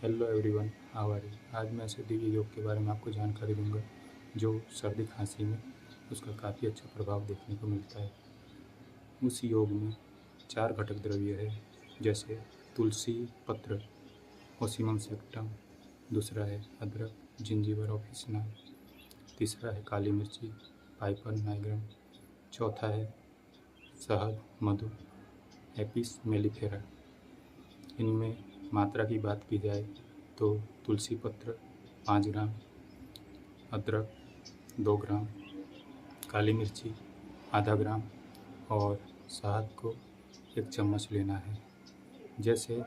Hello everyone, how are you. आज मैं ऐसे दिव्य योग के बारे में आपको जानकारी दूंगा जो सर्दी खांसी में उसका काफ़ी अच्छा प्रभाव देखने को मिलता है। उस योग में 4 घटक द्रव्य है, जैसे तुलसी पत्र ओसिमम सेक्टम, दूसरा है अदरक जिंजीबर ऑफिसिना, तीसरा है काली मिर्ची पाइपर नाइग्रम, चौथा है शहद मधु एपिस मेलिफेरा। इनमें मात्रा की बात की जाए तो तुलसी पत्र 5 ग्राम, अदरक 2 ग्राम, काली मिर्ची आधा ग्राम और शहद को 1 चम्मच लेना है। जैसे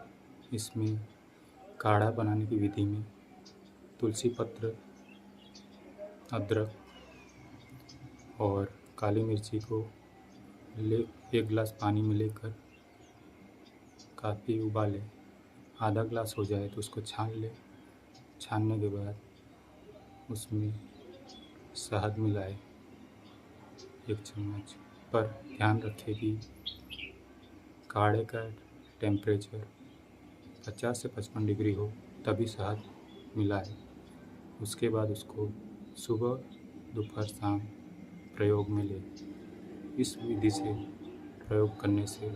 इसमें काढ़ा बनाने की विधि में तुलसी पत्र, अदरक और काली मिर्ची को 1 गिलास पानी में लेकर काफ़ी उबालें। आधा ग्लास हो जाए तो उसको छान लें। छानने के बाद उसमें शहद मिलाएं 1 चम्मच। पर ध्यान रखें कि काढ़े का टेम्परेचर 50 से 55 डिग्री हो तभी शहद मिलाएं। उसके बाद उसको सुबह दोपहर शाम प्रयोग में लें। इस विधि से प्रयोग करने से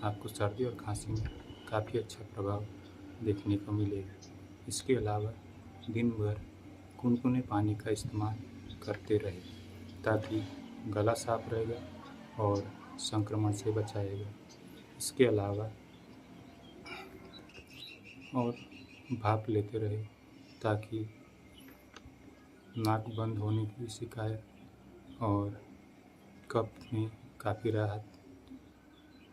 आपको सर्दी और खांसी में काफ़ी अच्छा प्रभाव देखने को मिलेगा। इसके अलावा दिन भर गुनगुने पानी का इस्तेमाल करते रहें ताकि गला साफ रहेगा और संक्रमण से बचाएगा। इसके अलावा और भाप लेते रहें ताकि नाक बंद होने की शिकायत और कफ में काफ़ी राहत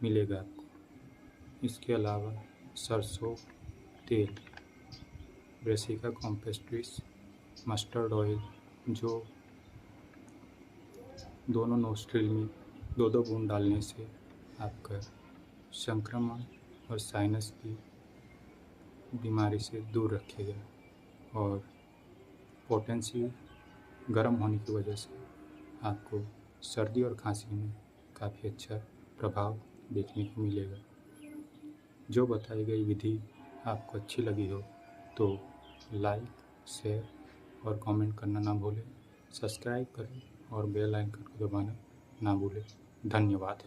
मिलेगा आपको। इसके अलावा सरसों तेल, ब्रेसिका कॉम्पेस्ट्रिस, मस्टर्ड ऑयल जो दोनों नोस्ट्रिल में 2-2 बूंद डालने से आपका संक्रमण और साइनस की बीमारी से दूर रखेगा और पोटेंसी गर्म होने की वजह से आपको सर्दी और खांसी में काफ़ी अच्छा प्रभाव देखने को मिलेगा। जो बताई गई विधि आपको अच्छी लगी हो तो लाइक, शेयर और कमेंट करना ना भूलें। सब्सक्राइब करें और बेल आइकन को दबाना ना भूलें। धन्यवाद।